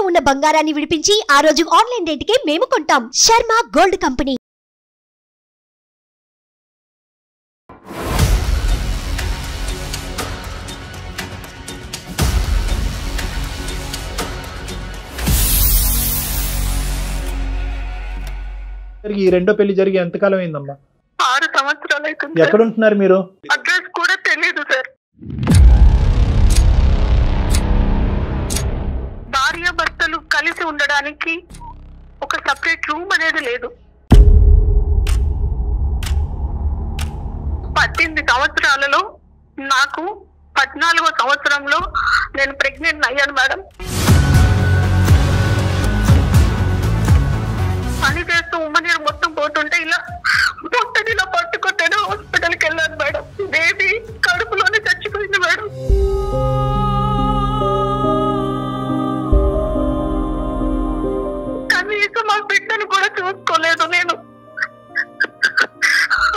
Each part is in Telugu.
ఉన్న బంగారాన్ని విడిపించి ఆ రోజు ఆన్లైన్ రేటుకే మేము కొంటాం. Sharma gold company. ఈ రెండో పెళ్లి జరిగి ఎంతకాలం అయిందమ్మా? 6 సంవత్సరాలు అవుతుంది. ఎక్కడ ఉంటున్నారు మీరు? అడ్రస్ కూడా తెలియదు సార్. భార్య భర్తలు కలిసి ఉండడానికి ఒక సపరేట్ రూమ్ అనేది లేదు. 18 సంవత్సరాలలో నాకు 14వ సంవత్సరంలో నేను ప్రెగ్నెంట్ అయ్యాను మేడం. పని చేస్తూ ఉమ్మనీరు మొత్తం పోతుంటే ఇలా పొట్టడిలో పట్టుకుంటేనే హాస్పిటల్కి వెళ్ళాను మేడం. బేబీ కడుపులోనే చచ్చిపోయింది మేడం. కనీసం మా బిడ్డను కూడా చూసుకోలేదు నేను.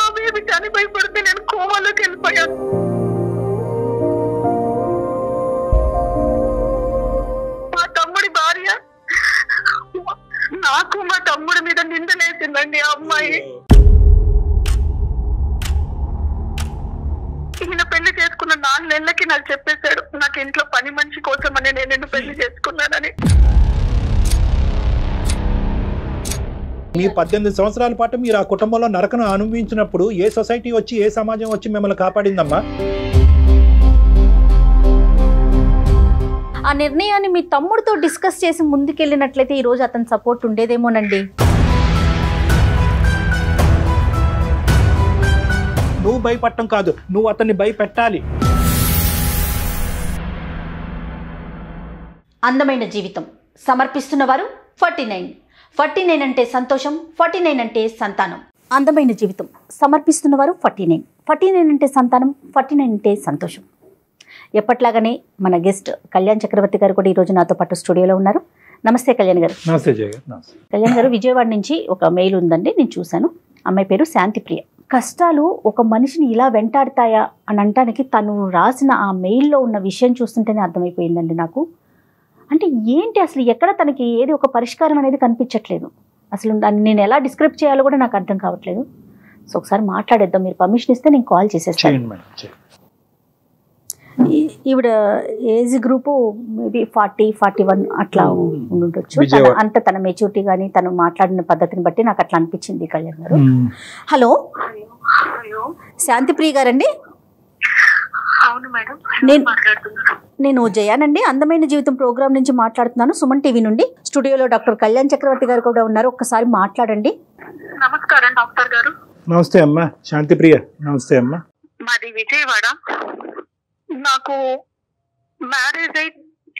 ఆ బేబీ చనిపోయి పడితే నేను కోమాలోకి వెళ్ళిపోయాను. మా తమ్ముడి భార్య నాకు మా తమ్ముడి మీద నిందలేసిందండి ఆ అమ్మాయి. ఈయన పెళ్లి చేసుకున్న 4 నెలలకి నాకు చెప్పేశాడు, నాకు ఇంట్లో పని మనిషి కోసమని నేను పెళ్లి చేసుకున్నానని. మీ 18 సంవత్సరాల పాటు మీరు ఆ కుటుంబంలో నరకను అనుభవించినప్పుడు ఏ సొసైటీ వచ్చి ఏ సమాజం వచ్చి మిమ్మల్ని కాపాడిందమ్మా? ఆ నిర్ణయాన్ని మీ తమ్ముడితో డిస్కస్ చేసి ముందుకెళ్ళినట్లయితే ఈ రోజు అతని సపోర్ట్ ఉండేదేమోనండి. నువ్వు భయపడటం కాదు, నువ్వు అతన్ని భయపెట్టాలి. అందమైన జీవితం సమర్పిస్తున్నవారు 49 అంటే సంతోషం, 49 అంటే సంతానం. అందమైన జీవితం సమర్పిస్తున్నవారు 49 అంటే సంతానం, 49 అంటే సంతోషం. ఎప్పట్లాగానే మన గెస్ట్ కళ్యాణ్ చక్రవర్తి గారు కూడా ఈరోజు నాతో పాటు స్టూడియోలో ఉన్నారు. నమస్తే కళ్యాణ్ గారు. నమస్తే జయ గారు. కళ్యాణ్ గారు, విజయవాడ నుంచి ఒక మెయిల్ ఉందండి, నేను చూశాను. అమ్మాయి పేరు శాంతిప్రియ. కష్టాలు ఒక మనిషిని ఇలా వెంటాడతాయా అని అంటానికి తను రాసిన ఆ మెయిల్లో ఉన్న విషయం చూస్తుంటేనే అర్థమైపోయిందండి నాకు. అంటే ఏంటి అసలు, ఎక్కడ తనకి ఏది ఒక పరిష్కారం అనేది కనిపించట్లేదు. అసలు దాన్ని నేను ఎలా డిస్క్రైబ్ చేయాలో కూడా నాకు అర్థం కావట్లేదు. సో ఒకసారి మాట్లాడేద్దాం, మీరు పర్మిషన్ ఇస్తే నేను కాల్ చేసేస్తాను. ఈవిడ ఏజ్ గ్రూపు మేబీ 40-41 అట్లా ఉండొచ్చు. అంత తన మెచ్యూరిటీ కానీ తను మాట్లాడిన పద్ధతిని బట్టి నాకు అట్లా అనిపించింది. కళ్యాణ్ గారు, హలో. శాంతిప్రియ గారండి? అవును మేడం, నేను జయానండి, అందమైన జీవితం ప్రోగ్రామ్ నుంచి మాట్లాడుతున్నాను, సుమన్ టీవీ నుండి. స్టూడియోలో డాక్టర్ కళ్యాణ్ చక్రవర్తి గారు కూడా ఉన్నారు, ఒక్కసారి మాట్లాడండి. నమస్కారం డాక్టర్ గారు. నమస్తే అమ్మా శాంతిప్రియ. నమస్తే అమ్మా. మాది విజయవాడ. నాకు మ్యారేజ్ అయి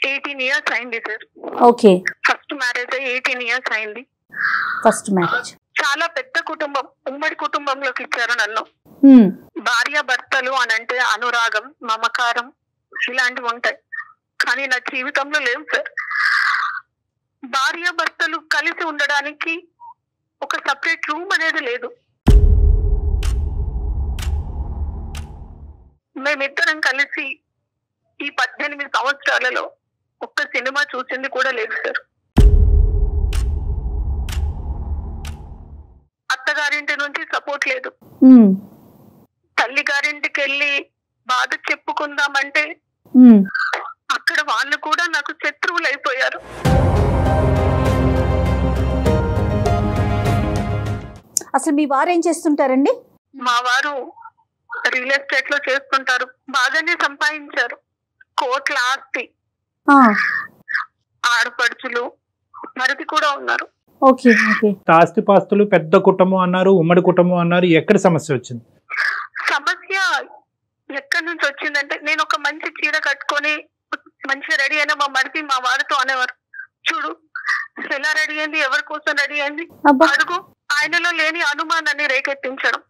18 years అయింది సార్. ఓకే. ఫస్ట్ మ్యారేజ్ అయి 18 years అయింది. First marriage. చాలా పెద్ద కుటుంబం, ఉమ్మడి కుటుంబంలోకి ఇచ్చారు నన్ను. భార్య భర్తలు అని అంటే అనురాగం, మమకారం ఇలాంటివి ఉంటాయి, కానీ నా జీవితంలో లేవు సార్. భార్య భర్తలు కలిసి ఉండడానికి ఒక సపరేట్ రూమ్ అనేది లేదు. మేమిద్దరం కలిసి ఈ 18 సంవత్సరాలలో ఒక్క సినిమా చూసింది కూడా లేదు సార్. అత్తగారింటి నుంచి సపోర్ట్ లేదు. తల్లి గారింటికి వెళ్ళి బాధ చెప్పుకుందామంటే అక్కడ వాళ్ళు కూడా నాకు శత్రువులు అయిపోయారు. అసలు మీ వారు ఏం చేస్తుంటారండి? మా వారు రియల్ ఎస్టేట్ లో చేస్తుంటారు, బాగానే సంపాదించారు, కోట్ల ఆస్తి, ఆడపడుచులు మరిది కూడా ఉన్నారు. ఆస్తిపాస్తులు, పెద్ద కుటుంబం అన్నారు, ఉమ్మడి కుటుంబం అన్నారు. ఎక్కడ సమస్య వచ్చింది? సమస్య ఎక్కడి నుంచి వచ్చిందంటే, నేను ఒక మంచి చీర కట్టుకొని మంచిగా రెడీ అయినా మా మరిది మా వారితో అనేవారు, చూడు ఎలా రెడీ అయింది, ఎవరి కోసం రెడీ అయింది అడుగు. ఆయనలో లేని అనుమానాన్ని రేకెత్తించడం.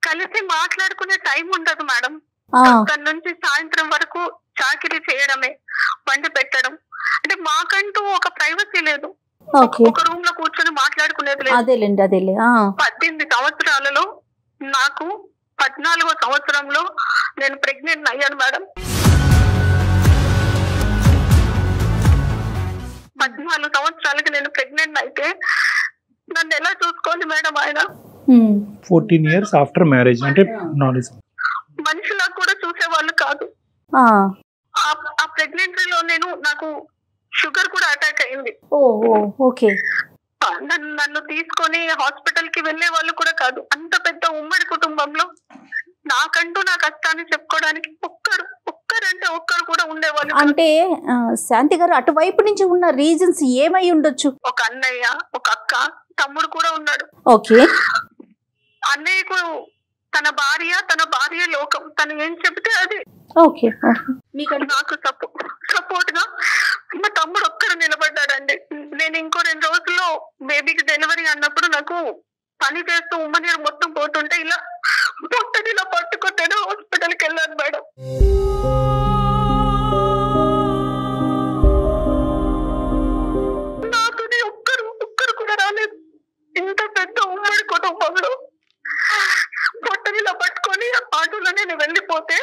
కలిసి మాట్లాడుకునే టైం ఉండదు మేడం. తన నుంచి సాయంత్రం వరకు చాకిరీ చేయడమే, వండి పెట్టడం. అంటే మాకంటూ ఒక ప్రైవసీ లేదు, ఒక రూమ్ లో కూర్చొని మాట్లాడుకునేది లేదు. 18 సంవత్సరాలలో నాకు 14వ సంవత్సరంలో నేను ప్రెగ్నెంట్ అయ్యాను మేడం. 14 సంవత్సరాలకి నేను ప్రెగ్నెంట్ అయితే నన్ను ఎలా చూసుకోవాలి మేడం ఆయన? 14 years ఆఫ్టర్ మ్యారేజ్ అంటే మనిషిలా కూడా చూసేవాళ్ళు కాదు. ఆ ప్రెగ్నెన్సీలో నాకు షుగర్ కూడా అటాక్ అయింది. ఓకే. నన్ను తీసుకొని హాస్పిటల్ కి వెళ్లే వాళ్ళు కూడా కాదు. అంత పెద్ద ఉమ్మడి కుటుంబంలో నాకంటూ నా కష్టాన్ని చెప్పుకోవడానికి ఒక్కరంటే ఒక్కరు కూడా ఉండేవాళ్ళు. అంటే శాంతి గారు అటువైపు నుంచి ఉన్న రీజన్స్ ఏమై ఉండొచ్చు? ఒక అన్నయ్య, ఒక అక్క, తమ్ముడు కూడా ఉన్నాడు. ఓకే. అన్నయ్యకు తన భార్య లోకం, తను ఏం చెబితే అది. ఓకే. నాకు సపోర్ట్ గా మా తమ్ముడు ఒక్కరు నిలబడ్డాడండి. నేను ఇంకో 2 రోజుల్లో బేబీకి డెలివరీ అన్నప్పుడు నాకు పని చేస్తూ ఉమ్మనీరు మొత్తం పోతుంటే ఇలా పొట్టని ఇలా పట్టుకుంటేనే హాస్పిటల్కి వెళ్ళాను మేడం. నాతోనే ఒక్కరు కూడా రాలేదు. ఇంత పెద్ద ఉమ్మడి కుటుంబంలో పొట్టని ఇలా పట్టుకొని ఆటోలో నేను వెళ్ళిపోతే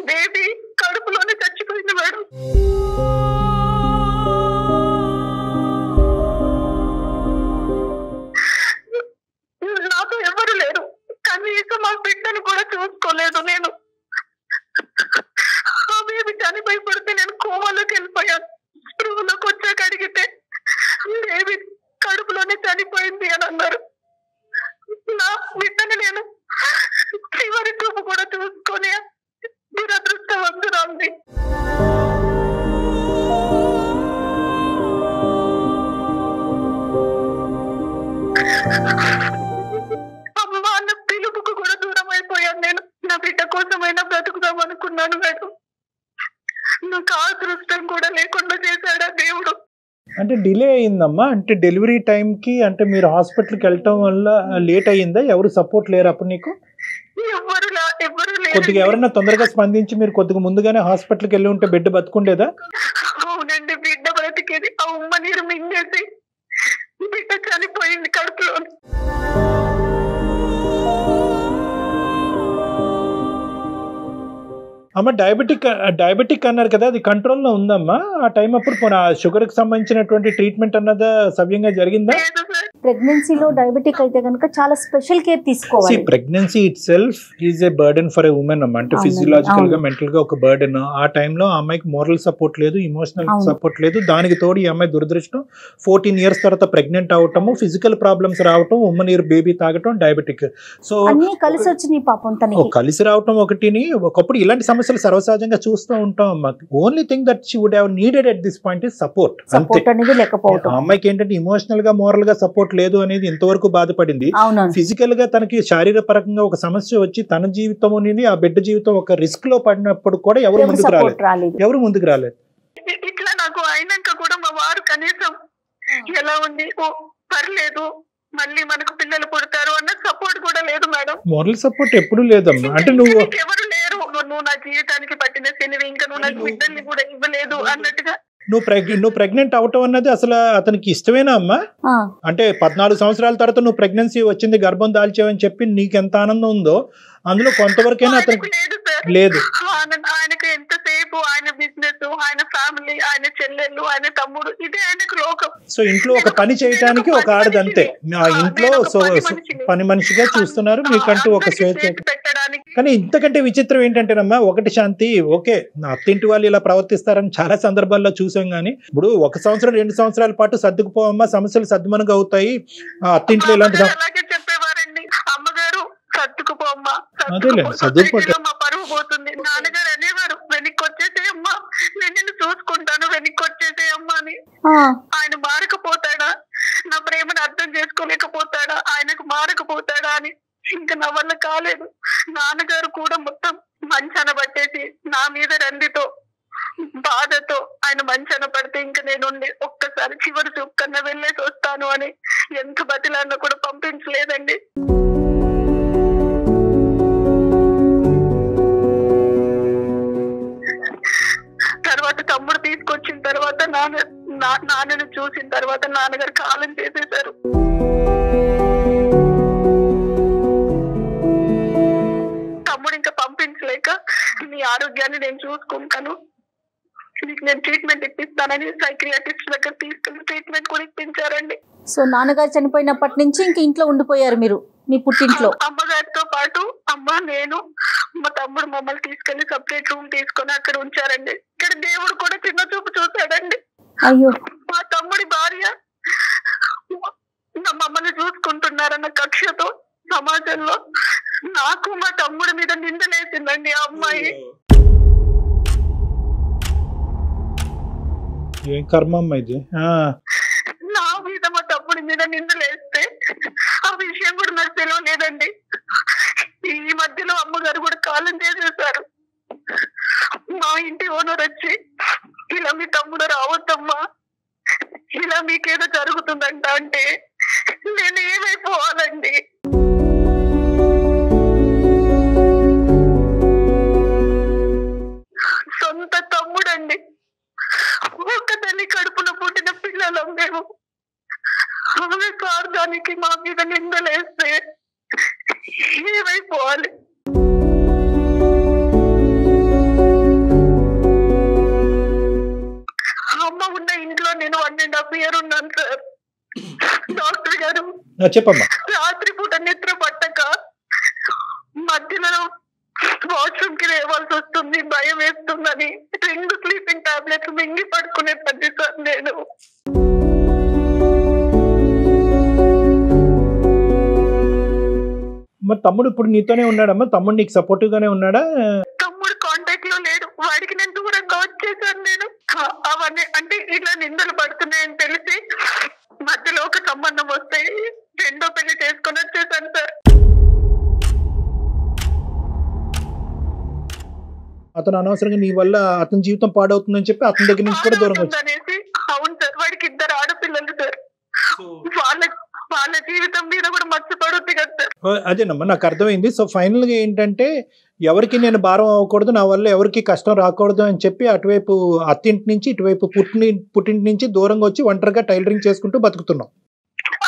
బేబీ కడుపులోనే చచ్చిపోయింది మేడం. నాతో ఎవరు లేరు, కనీసం మా బిడ్డను కూడా చూసుకోలేదు. నేను ఆ బేబీ చనిపోయి పడితే నేను కోమాలోకి వెళ్ళిపోయాను. స్పృహలోకి వచ్చాక అడిగితే బేబీ కడుపులోనే చనిపోయింది అని అన్నారు. నా బిడ్డని నేను చివరి చూపు కూడా చూసుకొని దురదృష్టవంతురాంది. అమ్మ అన్న పిలుపుకు కూడా దూరం అయిపోయాను నేను. నా బిడ్డ కోసమైనా బ్రతుకుదాం అనుకున్నాను మేడం. నాకు ఆ దృష్టం కూడా లేకుండా చేశాడా దేవుడు. అంటే డిలే అయిందమ్మా, అంటే డెలివరీ టైంకి అంటే మీరు హాస్పిటల్కి వెళ్ళటం వల్ల లేట్ అయ్యిందా? ఎవరు సపోర్ట్ లేరు అప్పుడు నీకు? కొద్దిగా ఎవరైనా తొందరగా స్పందించి మీరు కొద్దిగా ముందుగానే హాస్పిటల్కి వెళ్ళి ఉంటే బిడ్డ బతుకుండేదా? అవునండి, బిడ్డ బ్రతికేది. ఆ ఉమ్మ నీరు మింగేసి బిడ్డ చనిపోయింది కడుపులో. అమ్మ డయాబెటిక్ అన్నారు కదా, అది కంట్రోల్లో ఉందమ్మా ఆ టైం అప్పుడు? షుగర్ కి సంబంధించినటువంటి ట్రీట్మెంట్ అన్నదా సవ్యంగా జరిగిందా? ప్రెగ్నెన్సీలో డయాబెటిక్ అయితే కనుక చాలా స్పెషల్ కేర్ తీసుకోవాలి. Pregnancy it self is a burden for a women అమ్మ. అంటే ఫిజియలాజికల్ గా మెంటల్ గా ఒక బర్డెన్. ఆ టైంలో ఆ అమ్మాయికి మోరల్ సపోర్ట్ లేదు, ఇమోషనల్ సపోర్ట్ లేదు. దానికి తోడు ఈ అమ్మాయి దురదృష్టం 14 years తర్వాత ప్రెగ్నెంట్ అవటము, ఫిజికల్ ప్రాబ్లమ్స్ రావటం, ఉమ్మనీరు బేబీ తాగటం, డయాబెటిక్. సో కలిసి వచ్చినాయి పాపం తనకి. కలిసి రావటం ఒకటిని. ఒకప్పుడు ఇలాంటి సమస్యలు సర్వసహజంగా చూస్తూ ఉంటాం అమ్మ. Only thing that she would have needed at this point is support. అమ్మాయికి ఏంటంటే ఇమోషనల్ గా మోరల్ గా సపోర్ట్ లేదు అనేది ఇంతవరకు బాధపడింది. ఫిజికల్ గా తనకి శారీరపరంగా ఒక సమస్య వచ్చి తన జీవితం ఆ బిడ్డ జీవితం ఒక రిస్క్ లో పడినప్పుడు కూడా ఎవరు ముందుకు రాలేదు. ఇట్లా నాకు అయినాక కూడా మా వారు కనీసం ఎలా ఉంది, ఓ పర్లేదు మళ్ళీ మనకు పిల్లలు పుడతారు అన్న సపోర్ట్ కూడా లేదు మేడం. మోరల్ సపోర్ట్ ఎప్పుడు లేదమ్మా. అంటే నువ్వు ఎవరు లేరు, నువ్వు నా జీవితానికి పట్టిన శనివి, ఇంకా నువ్వు నాకు బిడ్డల్ని కూడా ఇవ్వలేదు అన్నట్టుగా. నువ్వు ప్రెగ్నెంట్ అవటం అన్నది అసలు అతనికి ఇష్టమేనా అమ్మా? అంటే 14 సంవత్సరాల తర్వాత నువ్వు ప్రెగ్నెన్సీ వచ్చింది, గర్భం దాల్చావని చెప్పి నీకు ఎంత ఆనందం ఉందో అందులో కొంతవరకైనా అతనికి లేదు. ఆయనకు ఎంతసేపు ఆయన బిజినెస్, ఆయన ఫ్యామిలీ, ఆయన చెల్లెళ్ళు, ఆయన తమ్ముడు, ఇదే ఆయనకు లోకం. సో ఇంట్లో ఒక పని చేయడానికి ఒక ఆడది అంతే. ఆ ఇంట్లో పని మనిషిగా చూస్తున్నారు, మీకంటూ ఒక స్వేచ్ఛ. కానీ ఇంతకంటే విచిత్రం ఏంటంటేనమ్మా, ఒకటి శాంతి, ఓకే అత్తింటి వాళ్ళు ఇలా ప్రవర్తిస్తారని చాలా సందర్భాల్లో చూసాం. కానీ ఇప్పుడు 1 సంవత్సరం 2 సంవత్సరాల పాటు సర్దుకుపోవమ్మా, సమస్యలు సర్దుమనుగా అవుతాయి. అత్తింట్లో ఇలాంటి చెప్పేవారండి, అమ్మగారు సర్దుకుపోమ్మా, మా పరువు పోతుంది. నాన్నగారు అనేవారు, వెనక్కి వచ్చేసేయమ్మా, నేను నిన్ను చూసుకుంటాను, వెనక్కి వచ్చేసేయమ్మా అని. ఆయన మారకపోతాడా, నా ప్రేమను అర్థం చేసుకోలేకపోతాడా, ఆయనకు మారకపోతాడా అని ఇంకా నా వల్ల కాలేదు. నాన్నగారు కూడా మొత్తం మంచాన పట్టేసి నా మీద రందితో బాధతో ఆయన మంచాన పడితే ఇంకా నేనుండి ఒక్కసారి చివరి చూపు కన్నా వెళ్ళేసి వస్తాను అని ఎంత బతిలాడినా కూడా పంపించలేదండి. తర్వాత తమ్ముడు తీసుకొచ్చిన తర్వాత నాన్నను చూసిన తర్వాత నాన్నగారు కాలం చేసేశారు. తమ్ముడు ఇంకా పంపించలేక నీ ఆరోగ్యాన్ని నేను చూసుకుంటాను, నీకు నేను ట్రీట్మెంట్ ఇప్పిస్తానని సైకియాట్రిస్ట్ దగ్గర తీసుకెళ్లి ట్రీట్మెంట్ కూడా ఇప్పించారండి. సో నాన్నగారు చనిపోయినప్పటి నుంచి ఇంక ఇంట్లో ఉండిపోయారు మీరు మీ పుట్టింట్లో? అమ్మగారితో పాటు అమ్మ, నేను, మా తమ్ముడు మమ్మల్ని తీసుకెళ్లి సపరేట్ రూమ్ తీసుకొని అక్కడ ఉంచారండి. ఇక్కడ దేవుడు కూడా చిన్న చూపు చూసాడండి. అయ్యో. మా తమ్ముడి భార్య మమ్మల్ని చూసుకుంటున్నారన్న కక్షతో సమాజంలో నాకు మా తమ్ముడి మీద నిందలేసిందండి ఆ అమ్మాయి. ఏం కర్మమ్మ ఇది. నా మీద మా తమ్ముడి మీద నిందలేస్తే ఆ విషయం కూడా నాకు తెలియలేదండి. ఈ మధ్యలో అమ్మగారు కూడా కాలం చేసేసారు. మా ఇంటి ఓనర్ వచ్చి, ఇలా మీ తమ్ముడు రావద్దమ్మా, ఇలా మీకేదో జరుగుతుందంట అంటే నేను ఏమైపోవాలండి? సొంత తమ్ముడండి, ఒక తల్లి కడుపులో పుట్టిన పిల్లలం మేము. ఆమె స్వార్థానికి మా మీద నిందలేస్తే ఏమైపోవాలి? అమ్మ ఉన్న ఇంట్లో నేను 1.5 years ఉన్నాను సార్. డాక్టర్ గారు చెప్పమ్మా. రాత్రి పూట నిద్ర పట్టక మధ్యలో వాష్రూమ్ కి లేవాల్సి వస్తుంది, భయం వేస్తుందని 2 స్లీపింగ్ టాబ్లెట్స్ మింగి పడుకునే పద్ధతి సార్ నేను. మరి తమ్ముడు ఇప్పుడు నీతోనే ఉన్నాడమ్మా? తమ్ముడు నీకు సపోర్టివ్ గానే ఉన్నాడా? తమ్ముడు కాంటాక్ట్ లో లేడు. వాడికి నేను దూరంగా వచ్చేసాను నేను. అవన్నీ అంటే ఇట్లా నిందలు పడుతున్నాయని తెలిసి మధ్యలో ఒక సంబంధం వస్తే 2వ పెళ్లి చేసుకొని వచ్చేసాను సార్. అతను అనవసరంగా నీ వల్ల అతని జీవితం పాడవుతుందని చెప్పి అతని దగ్గర నుంచి కూడా దూరం వచ్చి. అవును సార్, వాడికి 2 ఆడపిల్లలు సార్. వాళ్ళ జీవితం మీద కూడా మర్చిపడుద్ది కదా సార్. అదేనమ్మా, నాకు అర్థమైంది. సో ఫైనల్ గా ఏంటంటే, ఎవరికి నేను భారం అవ్వకూడదు, నా వల్ల ఎవరికి కష్టం రాకూడదు అని చెప్పి అటువైపు అత్తింటి నుంచి ఇటువైపు పుట్టింటి నుంచి దూరంగా వచ్చి ఒంటరిగా టైలరింగ్ చేసుకుంటూ బతుకుతున్నాం.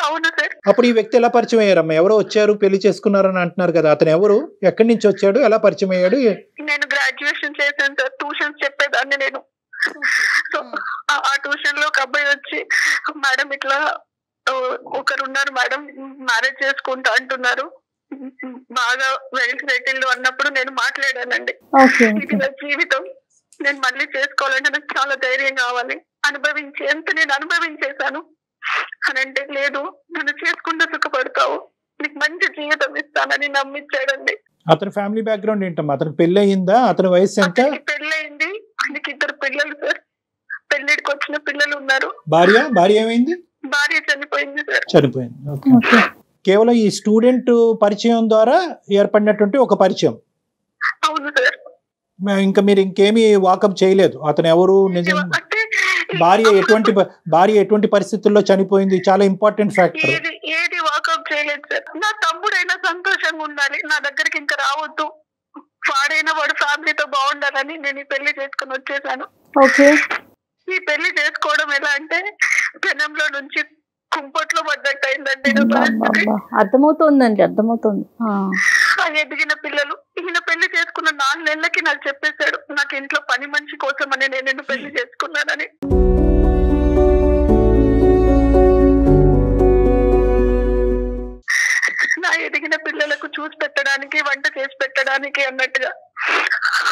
అవును సార్. అప్పుడు ఈ వ్యక్తి ఎలా పరిచయం అయ్యారమ్మా? ఎవరో వచ్చారు, పెళ్లి చేసుకున్నారని అంటున్నారు కదా, అతను ఎవరు, ఎక్కడి నుంచి వచ్చాడు, ఎలా పరిచయం అయ్యాడు? నేను గ్రాడ్యుయేషన్ చేశాను సార్. ట్యూషన్స్ చెప్పేదాన్ని నేను. సో ఆ ట్యూషన్ లో ఒక అబ్బాయి వచ్చి, మేడం ఇట్లా ఒకరు ఉన్నారు మేడం, మ్యారేజ్ చేసుకుంటా అంటున్నారు, బాగా వెల్ సెటిల్డ్ అన్నప్పుడు నేను మాట్లాడానండి. ఇది నా జీవితం, నేను మళ్ళీ చేసుకోవాలంటే నాకు చాలా ధైర్యం కావాలి, ఎంత నేను అనుభవించేశాను అని అంటే, లేదు నన్ను చేసుకుంటూ సుఖపడతావు, నీకు మంచి జీవితం ఇస్తానని నమ్మించాడండి. అతని ఫ్యామిలీ బ్యాక్గ్రౌండ్ ఏంటమ్మా? అతనికి పెళ్లి అయిందా? అతని వయసు ఎంత? పెళ్లి అయింది, ఆయనకి 2 పిల్లలు సార్. పెళ్లిడికి వచ్చిన పిల్లలు ఉన్నారు. భార్య ఏమైంది? భార్య చనిపోయింది సార్. చనిపోయింది. కేవలం ఈ స్టూడెంట్ పరిచయం ద్వారా ఏర్పడినటువంటి ఒక పరిచయం. అవును సార్. ఇంకా మీరు ఇంకేమీ వాకప్ చేయలేదు? అతను ఎవరు, నిజం భార్య ఎటువంటి పరిస్థితుల్లో చనిపోయింది, చాలా ఇంపార్టెంట్ ఫ్యాక్టర్. ఏది వాకప్ చేయలేదు సార్. నా తమ్ముడైనా సంతోషంగా ఉండాలి, నా దగ్గరికి ఇంకా రావద్దు, వాడైనా వాడు ఫ్యామిలీతో బాగుండాలని నేను ఈ పెళ్లి చేసుకుని వచ్చేసాను. ఈ పెళ్లి చేసుకోవడం ఎలా అంటే, పెనంలో నుంచి కుంపట్లో పడ్డట్టు అయిందండి. అర్థమవుతోందండి, అర్థమవుతుంది. ఎదిగిన పిల్లలు. ఈయన పెళ్లి చేసుకున్న 4 నెలలకి నాకు చెప్పేశాడు, నాకు ఇంట్లో పని మనిషి కోసం అని నేను పెళ్లి చేసుకున్నానని. నా ఎదిగిన పిల్లలకు చూసి పెట్టడానికి, వంట చేసి పెట్టడానికి అన్నట్టుగా.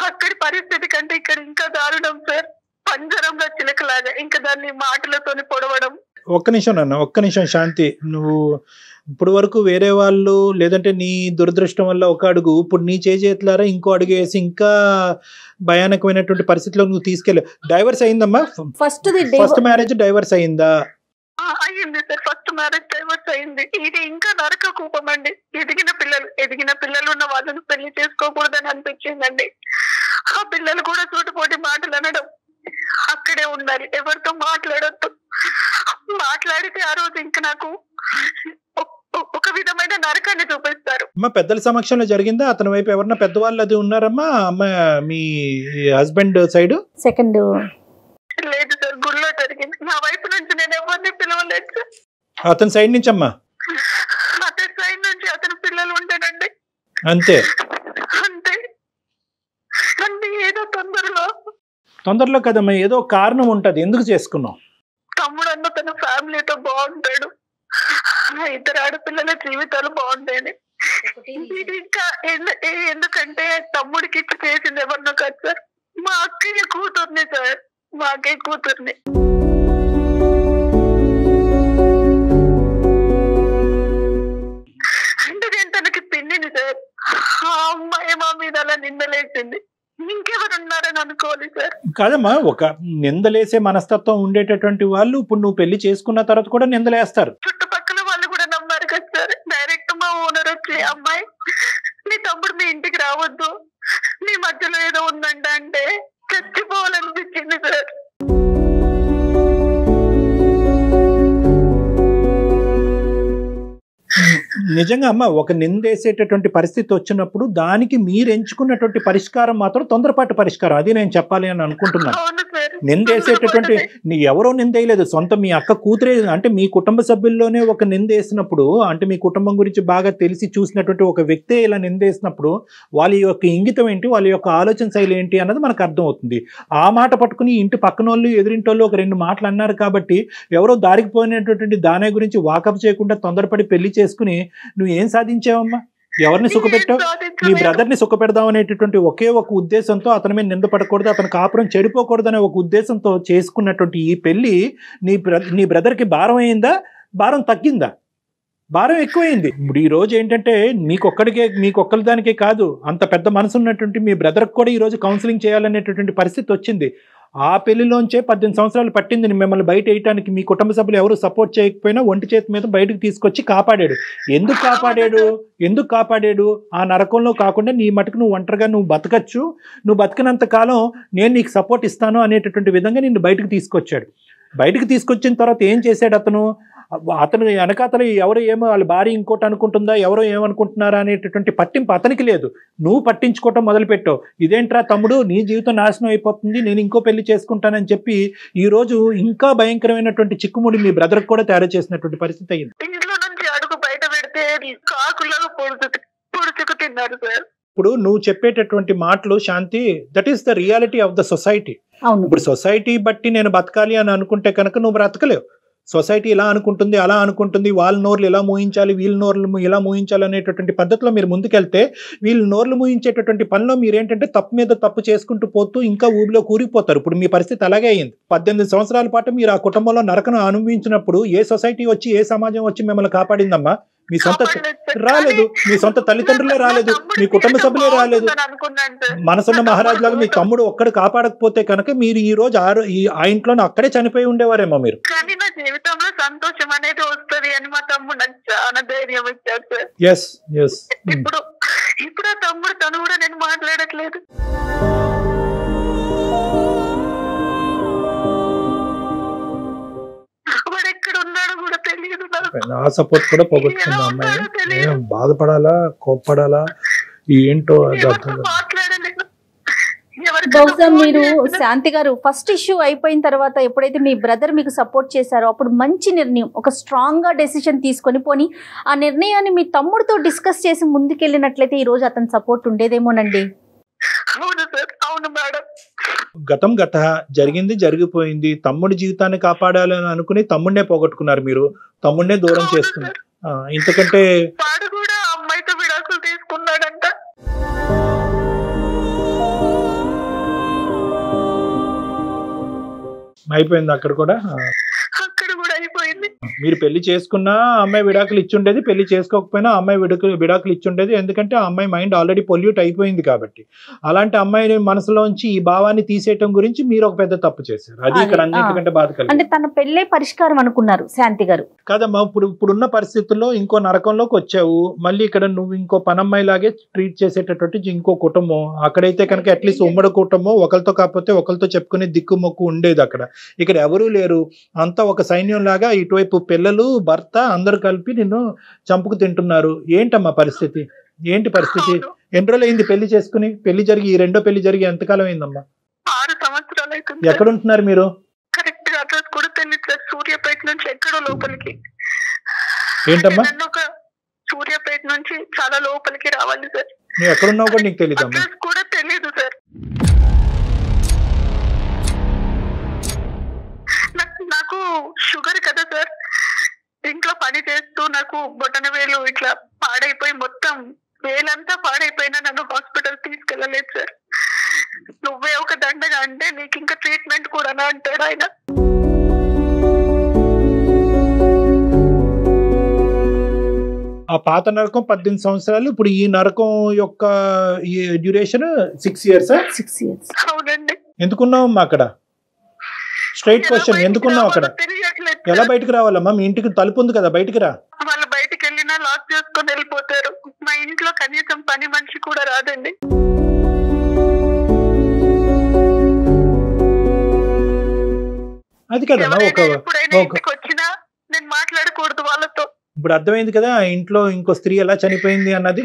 అక్కడి పరిస్థితి కంటే ఇక్కడ ఇంకా దారుణం సార్. పంజరంలో చిలకలాగా ఇంకా దాన్ని మాటలతోని పొడవడం. ఒక్క నిమిషం శాంతి, నువ్వు ఇప్పుడు వరకు వేరే వాళ్ళు లేదంటే నీ దురదృష్టం వల్ల ఒక అడుగు, ఇప్పుడు నీ చేతులారా ఇంకో అడుగు వేసి ఇంకా భయానకమైనటువంటి పరిస్థితిలో నువ్వు తీసుకెళ్ళి. డైవర్స్ అయిందమ్మా? ఫస్ట్ మ్యారేజ్ డైవర్స్ అయిందా? అయ్యింది సార్. ఫస్ట్ మ్యారేజ్ డైవర్స్ అయింది. ఇది ఇంకా నరక కూపం అండి. ఎదిగిన పిల్లలు ఉన్న వాళ్ళని పెళ్లి చేసుకోకూడదని అనిపించిందండి. ఆ పిల్లలు కూడా సూటిపోటి మాటలు అనడం, అక్కడే ఉండాలి, ఎవరితో మాట్లాడొద్దు, మాట్లాడితే ఆ రోజు ఇంకా నాకు ఒక విధమైన నరకాన్ని చూపిస్తారు. అమ్మా పెద్దల సమక్షంలో జరిగిందా? అతని వైపు ఎవరన్నా పెద్దవాళ్ళు అది ఉన్నారమ్మా? అమ్మ మీ హస్బెండ్ సైడ్? సెకండ్ లేదు సార్, గుళ్ళో జరిగింది. నా వైపు నుంచి నేను ఎవరిని పిలవలేదు సార్. అతని సైడ్ నుంచి అమ్మా? అతని సైడ్ నుంచి అతని పిల్లలు ఉంటాడండి. అంతే అంతే. అంటే ఏదో తొందరలో కదమ్మా, ఏదో కారణం ఉంటది, ఎందుకు చేసుకున్నావు? తమ్ముడు అన్న తన ఫ్యామిలీతో బాగుంటాడు, ఇద్దరు ఆడపిల్లల జీవితాలు బాగుంటాయని. ఇది ఇంకా ఎందుకంటే తమ్ముడికి ఇచ్చి చేసింది ఎవరినో కాదు సార్, మా అక్కయ్య కూతుర్ని సార్, మా అక్కయ్య కూతుర్ని. అంటే నేను తనకి పిన్నిని సార్, ఆ అమ్మాయి మా మీద అలా నిందలేసింది, ఇంకెవరున్నారని అనుకోవాలి సార్. కాదమ్మా, ఒక నిందలేసే మనస్తత్వం ఉండేటటువంటి వాళ్ళు ఇప్పుడు నువ్వు పెళ్లి చేసుకున్న తర్వాత కూడా నిందలేస్తారు. చుట్టుపక్కల వాళ్ళు కూడా నమ్మారు కదా సార్. డైరెక్ట్ మా ఓనర్ వచ్చి, అమ్మాయి నీ తమ్ముడు మీ ఇంటికి రావద్దు, మీ మధ్యలో ఏదో ఉందంట అంటే చచ్చిపోవాలనిపించింది సార్. నిజంగా అమ్మ, ఒక నిందేసేటటువంటి పరిస్థితి వచ్చినప్పుడు దానికి మీరు ఎంచుకున్నటువంటి పరిష్కారం మాత్రం తొందరపాటు పరిష్కారం, అది నేను చెప్పాలి అని అనుకుంటున్నాను. నిందేసేటటువంటి ఎవరో నిందేయలేదు, సొంత మీ అక్క కూతురే, అంటే మీ కుటుంబ సభ్యుల్లోనే ఒక నిందేసినప్పుడు, అంటే మీ కుటుంబం గురించి బాగా తెలిసి చూసినటువంటి ఒక వ్యక్తే ఇలా నిందేసినప్పుడు వాళ్ళ యొక్క ఇంగితం ఏంటి, వాళ్ళ యొక్క ఆలోచన శైలి ఏంటి అన్నది మనకు అర్థం అవుతుంది. ఆ మాట పట్టుకుని ఇంటి పక్కన వాళ్ళు ఎదురింటి వాళ్ళు ఒక 2 మాటలు అన్నారు కాబట్టి ఎవరో దారికి పోయినటువంటి దాని గురించి వాకప్ చేయకుండా తొందరపడి పెళ్లి చేసుకుని నువ్వు ఏం సాధించావమ్మా? ఎవరిని సుఖపెట్టావు? నీ బ్రదర్ని సుఖపెడదాం అనేటటువంటి ఒకే ఒక ఉద్దేశంతో, అతని మీద నిందపడకూడదు, అతని కాపురం చెడిపోకూడదు అనే ఒక ఉద్దేశంతో చేసుకున్నటువంటి ఈ పెళ్లి నీ బ్రదర్కి భారం అయిందా, భారం తగ్గిందా? భారం ఎక్కువైంది. ఇప్పుడు ఈ రోజు ఏంటంటే మీకొక్కరి దానికే కాదు, అంత పెద్ద మనసు ఉన్నటువంటి మీ బ్రదర్కి కూడా ఈ రోజు కౌన్సిలింగ్ చేయాలనేటటువంటి పరిస్థితి వచ్చింది. ఆ పెళ్లిలోంచే 18 సంవత్సరాలు పట్టింది మిమ్మల్ని బయట వేయటానికి. మీ కుటుంబ సభ్యులు ఎవరు సపోర్ట్ చేయకపోయినా ఒంటి చేతి మీద బయటకు తీసుకొచ్చి కాపాడాడు. ఎందుకు కాపాడాడు? ఆ నరకంలో కాకుండా నీ మటుకు నువ్వు ఒంటరిగా నువ్వు బతకచ్చు, నువ్వు బతికినంత కాలం నేను నీకు సపోర్ట్ ఇస్తాను అనేటటువంటి విధంగా నిన్ను బయటకు తీసుకొచ్చాడు. బయటకు తీసుకొచ్చిన తర్వాత ఏం చేశాడు అతను వెనకాతలు ఎవరు ఏమో వాళ్ళ భార్య ఇంకోటి అనుకుంటుందా, ఎవరో ఏమనుకుంటున్నారా అనేటటువంటి పట్టింపు అతనికి లేదు. నువ్వు పట్టించుకోవటం మొదలుపెట్టావు. ఇదేంట్రా తమ్ముడు, నీ జీవితం నాశనం అయిపోతుంది, నేను ఇంకో పెళ్లి చేసుకుంటానని చెప్పి ఈ రోజు ఇంకా భయంకరమైనటువంటి చిక్కుముడి మీ బ్రదర్ కూడా తయారు చేసినటువంటి పరిస్థితి అయింది. ఇంట్లో నుంచి అడుగు బయట పెడితే కాకులాగా పొడుచుకు తిన్నారు సార్. ఇప్పుడు నువ్వు చెప్పేటటువంటి మాటలు Shanti, that is the reality of the society. ఇప్పుడు సొసైటీ బట్టి నేను బతకాలి అని అనుకుంటే కనుక నువ్వు బ్రతకలేవు. సొసైటీ ఇలా అనుకుంటుంది, అలా అనుకుంటుంది, వాళ్ళ నోర్లు ఇలా మూయించాలి, వీళ్ళ నోర్లు ఇలా మూయించాలి అనేటటువంటి పద్ధతిలో మీరు ముందుకెళ్తే వీళ్ళు నోర్లు మూయించేటటువంటి పనిలో మీరేంటంటే తప్పు మీద తప్పు చేసుకుంటూ పోతూ ఇంకా ఊబిలో కూరిపోతారు. ఇప్పుడు మీ పరిస్థితి అలాగే అయింది. 18 సంవత్సరాల పాటు మీరు ఆ కుటుంబంలో నరకను అనుభవించినప్పుడు ఏ సొసైటీ వచ్చి, ఏ సమాజం వచ్చి మిమ్మల్ని కాపాడిందమ్మా? మీ సొంత రాలేదు, మీ సొంత తల్లిదండ్రులే రాలేదు, మీ కుటుంబ సభ్యులే రాలేదు. మనసున్న మహారాజు లాగా మీ తమ్ముడు ఒక్కడు కాపాడకపోతే కనుక మీరు ఈ రోజు ఆ ఇంట్లోనే అక్కడే చనిపోయి ఉండేవారేమో మీరు. కానీ నా జీవితంలో సంతోషం అనేది వస్తుంది అని మా తమ్ముడు నాకు చాలా ధైర్యం ఇచ్చారు సార్. ఇప్పుడు ఆ తమ్ముడు తను కూడా నేను మాట్లాడట్లేదు. వాడు ఎక్కడ ఉన్నాడో కూడా తెలియదు. ఆ సపోర్ట్ కూడా పోగొట్టుకుంది అమ్మాయి. బాధపడాలా, కోప్పడాలా, ఏంటో మాట్లాడలేదు. బహుశా మీరు శాంతి గారు ఫస్ట్ ఇష్యూ అయిపోయిన తర్వాత ఎప్పుడైతే మీ బ్రదర్ మీకు సపోర్ట్ చేశారో అప్పుడు మంచి నిర్ణయం, ఒక స్ట్రాంగ్ గా డెసిషన్ తీసుకొని పోని ఆ నిర్ణయాన్ని మీ తమ్ముడితో డిస్కస్ చేసి ముందుకెళ్ళినట్లయితే ఈ రోజు అతని సపోర్ట్ ఉండేదేమోనండి. అవును సార్, అవును మేడం. గతం జరిగింది జరిగిపోయింది. తమ్ముడి జీవితాన్ని కాపాడాలని అనుకుని తమ్ముడినే పోగొట్టుకున్నారు మీరు, తమ్ముడినే దూరం చేసుకున్నారు. ఇంతకంటే వాడు కూడా అమ్మాయితో విడాకులు తీసుకున్నాడంట. అయిపోయింది అక్కడ కూడా అయిపోయింది. మీరు పెళ్లి చేసుకున్నా అమ్మాయి విడాకులు ఇచ్చుండేది, పెళ్లి చేసుకోకపోయినా అమ్మాయి విడాకులు ఇచ్చుండేది. ఎందుకంటే ఆ అమ్మాయి మైండ్ ఆల్రెడీ పొల్యూట్ అయిపోయింది కాబట్టి. అలాంటి అమ్మాయి మనసులోంచి ఈ భావాన్ని తీసేయటం గురించి మీరు ఒక పెద్ద తప్పు చేశారు. అది ఇక్కడ అన్నిటికంటే బాధ కలిగింది. అంటే తన పెళ్ళే పరిష్కారం అనుకున్నారు శాంతి గారు. కాదమ్మా, ఇప్పుడున్న పరిస్థితుల్లో ఇంకో నరకంలోకి వచ్చావు. మళ్ళీ ఇక్కడ నువ్వు ఇంకో పనమ్మాయి లాగే ట్రీట్ చేసేటటువంటి ఇంకో కుటుంబం. అక్కడైతే కనుక అట్లీస్ట్ ఉమ్మడి కుటుంబం, ఒకరితో కాకపోతే ఒకరితో చెప్పుకునే దిక్కు మొక్కు ఉండేది. ఇక్కడ ఎవరూ లేరు, అంతా ఒక సైన్యం లాగా ఇటువైపు పిల్లలు, భర్త అందరు కలిపి నిన్ను చంపుకు తింటున్నారు. ఏంటమ్మా పరిస్థితి? ఏంటి పరిస్థితి? ఎన్ని రోజులు అయింది పెళ్లి చేసుకుని? పెళ్లి జరిగి ఈ రెండో పెళ్లి జరిగి ఎంతకాలం అయిందమ్మా? 6 సంవత్సరాలు అవుతుంది. ఎక్కడ ఉంటున్నారు మీరు? కరెక్ట్ గా అడ్రస్ కూడా తెలియదు. సూర్యాపేట నుంచి ఎక్కడో లోపలికి. ఏంటమ్మా? సూర్యాపేట నుంచి చాలా లోపలికి రావాలి సార్. నువ్వు ఎక్కడున్నావు కూడా నీకు తెలియదమ్మా? కూడా తెలియదు సార్. నాకు షుగర్ కదా సార్, ఇంట్లో పని చేస్తూ నాకు బొటన వేలు ఇట్లా పాడైపోయి మొత్తం వేలంతా పాడైపోయినా నన్ను హాస్పిటల్ తీసుకెళ్ళలేదు సార్. నువ్వే ఒక దండగా అంటే నీకు ఇంకా ట్రీట్మెంట్ కూడా అంటాడు ఆయన. ఆ పాత నరకం 18 సంవత్సరాలు, ఇప్పుడు ఈ నరకం యొక్క డ్యూరేషన్ 6 years. 6 years. అవునండి. ఎందుకున్నావమ్మా అక్కడ? స్ట్రైట్ క్వశ్చన్, ఎందుకున్నావు అక్కడ? ఎలా బయటకు రావాలమ్మా? మీ ఇంటికి తలుపు ఉంది కదా, బయటికి రా. వాళ్ళు బయటికి వెళ్ళినా లాక్ చేసుకొని వెళ్ళిపోతారు. మా ఇంట్లో కనీసం పని మనిషి కూడా రాదండి. అది కదమ్మా, ఎప్పుడైనా ఇంటికి వచ్చినా నేను మాట్లాడకూడదు వాళ్ళతో. ఇప్పుడు అర్థమైంది కదా ఆ ఇంట్లో ఇంకో స్త్రీ ఎలా చనిపోయింది అన్నది.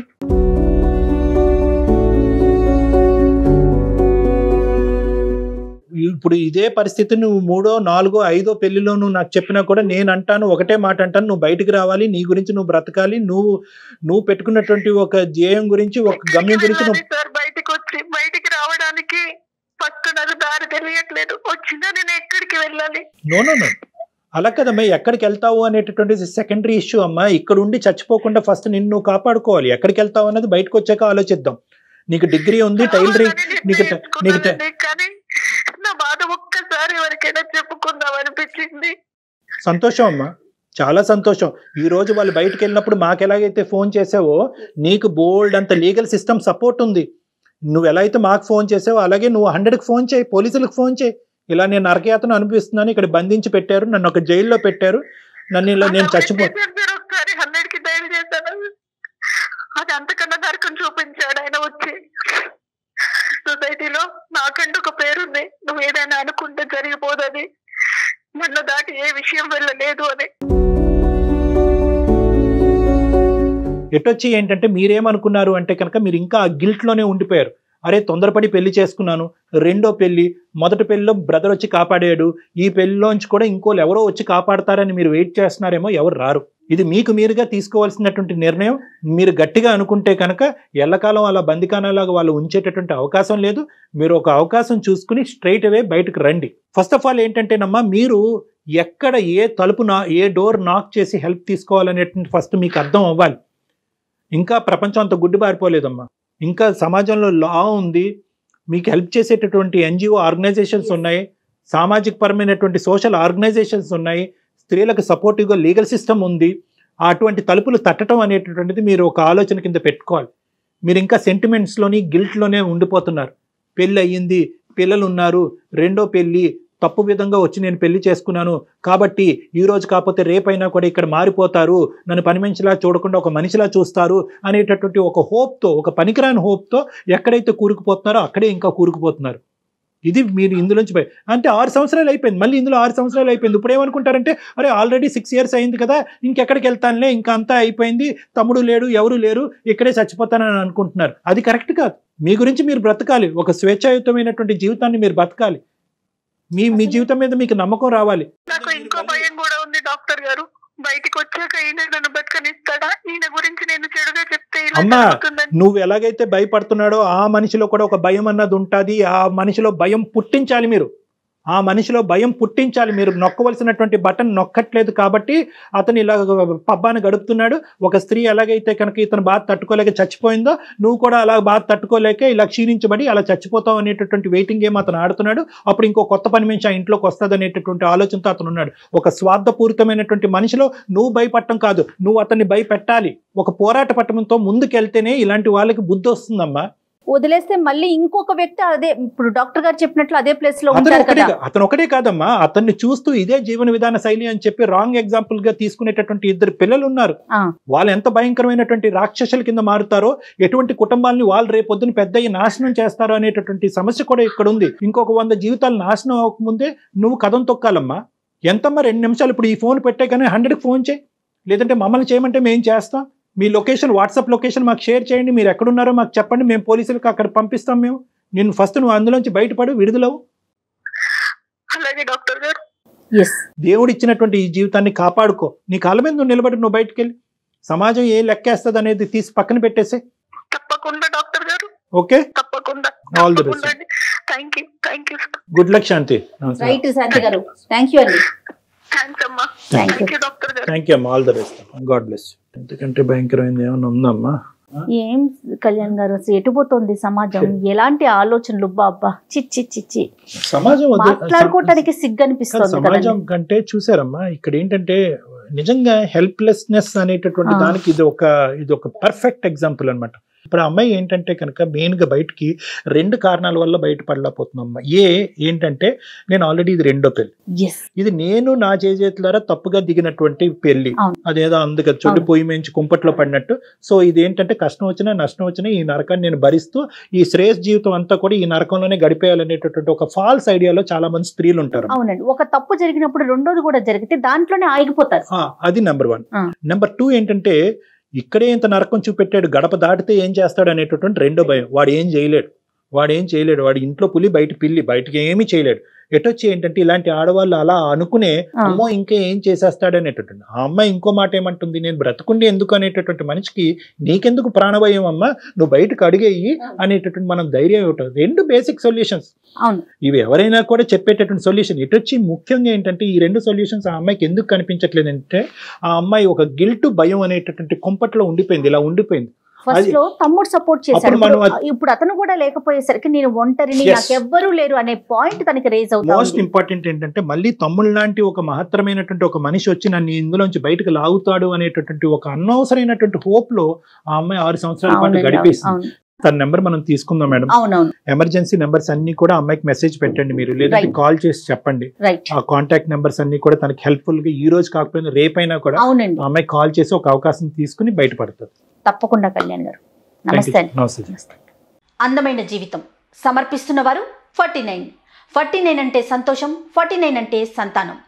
ఇప్పుడు ఇదే పరిస్థితి నువ్వు 3వ 4వ 5వ పెళ్లిలో నువ్వు నాకు చెప్పినా కూడా నేను అంటాను, ఒకటే మాట అంటాను, నువ్వు బయటికి రావాలి, నీ గురించి నువ్వు బ్రతకాలి, నువ్వు పెట్టుకున్నటువంటి ఒక ధ్యేయం గురించి, ఒక గమ్యం గురించి నువ్వు. సార్ బయటికి రావడానికి ఫస్ట్ నాకు దారి తెలియట్లేదు. వచ్చినా నేను ఎక్కడికి వెళ్ళాలి? నో అలా కదమ్మా, ఎక్కడికి వెళ్తావు అనేటటువంటి సెకండరీ ఇష్యూ అమ్మా. ఇక్కడ ఉండి చచ్చిపోకుండా ఫస్ట్ నిన్ను నువ్వు కాపాడుకోవాలి. ఎక్కడికి వెళ్తావు అన్నది బయటకు వచ్చాక ఆలోచిద్దాం. నీకు డిగ్రీ ఉంది, టైలరింగ్, కానీ నా బాధ ఒక్కసారి ఎవరికైనా చెప్పుకుందాం అనిపించింది. సంతోషం అమ్మా, చాలా సంతోషం. ఈ రోజు వాళ్ళు బయటకు వెళ్ళినప్పుడు మాకు ఎలాగైతే ఫోన్ చేసావో, నీకు బోల్డ్ అంత లీగల్ సిస్టమ్ సపోర్ట్ ఉంది. నువ్వు ఎలా అయితే మాకు ఫోన్ చేసావో అలాగే నువ్వు 100కి ఫోన్ చేయి, పోలీసులకు ఫోన్ చేయి. ఇలా నేను నరకయాతను అనిపిస్తున్నాను, ఇక్కడ బంధించి పెట్టారు, నన్ను ఒక జైల్లో పెట్టారు, నన్ను ఇలా నేను ఒకసారి 100కి డైల్ చేశాను. అది అంతకన్నా నరకం చూపించాడు ఆయన వచ్చి. సొసైటీలో నాకంటూ ఒక పేరుంది, నువ్వు ఏదైనా అనుకుంటే జరిగిపోదని, నన్ను దాటి ఏ విషయం వెళ్ళలేదు అని. ఎటొచ్చి ఏంటంటే మీరేమనుకున్నారు అంటే కనుక మీరు ఇంకా ఆ గిల్ట్లోనే ఉండిపోయారు. అరే తొందరపడి పెళ్లి చేసుకున్నాను, రెండో పెళ్లి, మొదటి పెళ్లిలో బ్రదర్ వచ్చి కాపాడాడు, ఈ పెళ్లిలోంచి కూడా ఇంకోళ్ళు ఎవరో వచ్చి కాపాడతారని మీరు వెయిట్ చేస్తున్నారేమో, ఎవరు రారు. ఇది మీకు మీరుగా తీసుకోవాల్సినటువంటి నిర్ణయం. మీరు గట్టిగా అనుకుంటే కనుక ఎల్లకాలం అలా బందికానాలాగా వాళ్ళు ఉంచేటటువంటి అవకాశం లేదు. మీరు ఒక అవకాశం చూసుకుని స్ట్రైట్ అవే బయటకు రండి. ఫస్ట్ ఆఫ్ ఆల్ ఏంటంటేనమ్మా, మీరు ఎక్కడ ఏ తలుపు ఏ డోర్ నాక్ చేసి హెల్ప్ తీసుకోవాలనేటువంటి ఫస్ట్ మీకు అర్థం అవ్వాలి. ఇంకా ప్రపంచం అంత గుడ్డిబారిపోలేదమ్మా, ఇంకా సమాజంలో లా ఉంది, మీకు హెల్ప్ చేసేటటువంటి NGO ఆర్గనైజేషన్స్ ఉన్నాయి, సామాజిక పరమైనటువంటి సోషల్ ఆర్గనైజేషన్స్ ఉన్నాయి, స్త్రీలకు సపోర్టివ్గా లీగల్ సిస్టమ్ ఉంది. అటువంటి తలుపులు తట్టడం అనేటటువంటిది మీరు ఒక ఆలోచన కింద పెట్టుకోవాలి. మీరు ఇంకా సెంటిమెంట్స్లోని గిల్ట్లోనే ఉండిపోతున్నారు. పెళ్ళి అయ్యింది, పిల్లలు ఉన్నారు, రెండో పెళ్ళి, తప్పు విధంగా వచ్చి నేను పెళ్లి చేసుకున్నాను కాబట్టి ఈ రోజు కాకపోతే రేపైనా కూడా ఇక్కడ మారిపోతారు, నన్ను పని మనిషిలా చూడకుండా ఒక మనిషిలా చూస్తారు అనేటటువంటి ఒక హోప్తో, ఒక పనికిరాని హోప్తో ఎక్కడైతే కూరుకుపోతున్నారో అక్కడే ఇంకా కూరుకుపోతున్నారు. ఇది మీరు ఇందులోంచి అంటే 6 సంవత్సరాలు అయిపోయింది, మళ్ళీ ఇందులో 6 సంవత్సరాలు అయిపోయింది. ఇప్పుడు ఏమనుకుంటారంటే అరే ఆల్రెడీ 6 years అయింది కదా, ఇంకెక్కడికి వెళ్తానులే, ఇంకా అంతా అయిపోయింది, తమ్ముడు లేడు, ఎవరు లేరు, ఇక్కడే చచ్చిపోతానని అనుకుంటున్నారు. అది కరెక్ట్ కాదు. మీ గురించి మీరు బ్రతకాలి, ఒక స్వేచ్ఛాయుతమైనటువంటి జీవితాన్ని మీరు బతకాలి. మీ జీవితం మీద మీకు నమ్మకం రావాలి. నాకు ఇంకో భయం కూడా ఉంది డాక్టర్ గారు, బయటికి వచ్చాక ఈయన నన్ను బతకనిస్తాడా, ఈయన గురించి నేను చెడుగా చెప్తే అమ్మా నువ్వు ఎలాగైతే భయపడుతున్నాడో ఆ మనిషిలో కూడా ఒక భయం అన్నది ఉంటుంది. ఆ మనిషిలో భయం పుట్టించాలి మీరు, ఆ మనిషిలో భయం పుట్టించాలి. మీరు నొక్కవలసినటువంటి బటన్ నొక్కట్లేదు కాబట్టి అతను ఇలా పబ్బాన్ని గడుపుతున్నాడు. ఒక స్త్రీ ఎలాగైతే కనుక ఇతను బాధ తట్టుకోలేక చచ్చిపోయిందో, నువ్వు కూడా అలా బాధ తట్టుకోలేక ఇలా క్షీణించబడి అలా చచ్చిపోతావు అనేటటువంటి వెయిటింగ్ గేమ్ అతను ఆడుతున్నాడు. అప్పుడు ఇంకో కొత్త పని మనిషి ఆ ఇంట్లోకి వస్తుంది అనేటటువంటి ఆలోచనతో అతను ఉన్నాడు. ఒక స్వార్థపూరితమైనటువంటి మనిషిలో నువ్వు భయపడటం కాదు, నువ్వు అతన్ని భయపెట్టాలి. ఒక పోరాట పట్టణంతో ముందుకెళ్తేనే ఇలాంటి వాళ్ళకి బుద్ధి వస్తుందమ్మా. వదిలేస్తే మళ్ళీ ఇంకొక వ్యక్తి అదే ఇప్పుడు డాక్టర్ గారు చెప్పినట్లు అదే ప్లేస్ లో ఉంటారు కదా. అతను ఒకటే కాదమ్మా, అతన్ని చూస్తూ ఇదే జీవన విధాన శైలి అని చెప్పి రాంగ్ ఎగ్జాంపుల్ గా తీసుకునేటటువంటి 2 పిల్లలు ఉన్నారు. వాళ్ళు ఎంత భయంకరమైనటువంటి రాక్షసుల కింద మారుతారో, ఎటువంటి కుటుంబాలని వాళ్ళు రేపొద్దున పెద్ద నాశనం చేస్తారో అనేటటువంటి సమస్య కూడా ఇక్కడ ఉంది. ఇంకొక 100 జీవితాలు నాశనం అవ్వకముందే నువ్వు కథం తొక్కాలమ్మా. ఎంతమ్మా 2 నిమిషాలు ఇప్పుడు ఈ ఫోన్ పెట్టే కానీ 100కి ఫోన్ చేయి, లేదంటే మమ్మల్ని చేయమంటే మేము చేస్తాం. మీ లొకేషన్, వాట్సాప్ లొకేషన్ మాకు షేర్ చేయండి, మీరు ఎక్కడున్నారో మాకు చెప్పండి, మేము పోలీసులకు అక్కడ పంపిస్తాం. మేము నేను ఫస్ట్ నువ్వు అందులోంచి బయటపడు, విడుదలవు. అలాగే డాక్టర్ గారు. దేవుడు ఇచ్చినటువంటి ఈ జీవితాన్ని కాపాడుకో. నీ కాళ్ళ మీద నువ్వు నిలబడి నువ్వు బయటకు వెళ్ళి సమాజం ఏ లెక్కేస్తుంది అనేది తీసి పక్కన పెట్టేసే. తప్పకుండా డాక్టర్ గారు. ఓకే, తప్పకుండా. All the best. Thank you. Good luck Shanti. Right Shanti garu, thank you అండి. థ్యాంక్స్ అమ్మా. Thank you. Thank you doctor garu. Thank you అమ్మా, all the best. God bless. ఎందుకంటే భయంకరమైంది ఏమైనా ఉందమ్మా? ఏం కళ్యాణ్ గారు, అసలు ఎటుపోతుంది సమాజం? ఎలాంటి ఆలోచనలు బాబా, చిచ్చి చిచ్చి. సమాజం మాట్లాడుకోవటానికి సిగ్గు అనిపిస్తుంది. సమాజం కంటే చూసారమ్మా, ఇక్కడ ఏంటంటే నిజంగా హెల్ప్లెస్నెస్ అనేటటువంటి దానికి ఇది ఒక పర్ఫెక్ట్ ఎగ్జాంపుల్ అన్నమాట. ఇప్పుడు అమ్మాయి ఏంటంటే కనుక మెయిన్ గా బయటికి 2 కారణాల వల్ల బయటపడలేకపోతున్నామ్మా. ఏంటంటే నేను ఆల్రెడీ ఇది 2వ పెళ్లి. ఇది నేను నా చేతులారా తప్పుగా దిగినటువంటి పెళ్లి. అదేదో అందుకే చొట్టు పొయ్యి మించి కుంపట్లో పడినట్టు. సో ఇది ఏంటంటే కష్టం వచ్చినా నష్టం వచ్చినా ఈ నరకాన్ని నేను భరిస్తూ ఈ శ్రేయస్ జీవితం అంతా కూడా ఈ నరకంలోనే గడిపేయాలనేటటువంటి ఒక ఫాల్స్ ఐడియాలో చాలా మంది స్త్రీలు ఉంటారు. అవునండి, ఒక తప్పు జరిగినప్పుడు రెండోది కూడా జరిగితే దాంట్లోనే ఆగిపోతారు. అది నెంబర్ 1. నెంబర్ 2 ఏంటంటే ఇక్కడే ఇంత నరకం చూపెట్టాడు, గడప దాటితే ఏం చేస్తాడు అనేటటువంటి 2వ భయం. వాడు ఏం చేయలేడు. వాడి ఇంట్లో పులి బయట పిల్లి, బయటకి ఏమీ చేయలేడు. ఎటొచ్చి ఏంటంటే ఇలాంటి ఆడవాళ్ళు అలా అనుకునే అమ్మో ఇంకా ఏం చేసేస్తాడు అనేటటువంటి. ఆ అమ్మాయి ఇంకో మాట ఏమంటుంది, నేను బ్రతకుండి ఎందుకు అనేటటువంటి మనిషికి నీకెందుకు ప్రాణభయం అమ్మా, నువ్వు బయటకు అడిగేయి అనేటటువంటి మనం ధైర్యం ఇవ్వటం. 2 బేసిక్ సొల్యూషన్స్ ఇవి. ఎవరైనా కూడా చెప్పేటటువంటి సొల్యూషన్. ఇటొచ్చి ముఖ్యంగా ఏంటంటే ఈ 2 సొల్యూషన్స్ ఆ అమ్మాయికి ఎందుకు కనిపించట్లేదు అంటే ఆ అమ్మాయి ఒక గిల్ట్ భయం అనేటటువంటి కుంపట్లో ఉండిపోయింది. ఇలా ఉండిపోయింది. ఫస్ట్ లో తమ్ముడు సపోర్ట్ చేశాడు, ఇప్పుడు అతను కూడా లేకపోయేసరికి నేను ఒంటరిని, నాకెవ్వరూ లేరు అనే పాయింట్ తనకి రేజ్ అవుతుంది. మోస్ట్ ఇంపార్టెంట్ ఏంటంటే మళ్ళీ తమ్ముడు లాంటి ఒక మహత్తరమైనటువంటి ఒక మనిషి వచ్చి నన్ను ఇందులోంచి బయటకు లాగుతాడు అనేటటువంటి ఒక అనవసరమైనటువంటి హోప్ లో ఆ అమ్మాయి 6 సంవత్సరాల పాటు గడిపేసింది. తన నెంబర్ మనం తీసుకుందాం మేడం. ఎమర్జెన్సీ నెంబర్స్ అన్ని కూడా అమ్మాయికి మెసేజ్ పెట్టండి మీరు, లేదంటే కాల్ చేసి చెప్పండి. ఆ కాంటాక్ట్ నెంబర్స్ అన్ని కూడా తనకి హెల్ప్ఫుల్ గా ఈ రోజు కాకపోయినా రేపైనా కూడా అమ్మాయి కాల్ చేసి ఒక అవకాశం తీసుకుని బయటపడుతుంది. తప్పకుండా కళ్యాణ్ గారు. నమస్తే. అందమైన జీవితం సమర్పిస్తున్న వారు 49 అంటే సంతోషం, 49 అంటే సంతానం.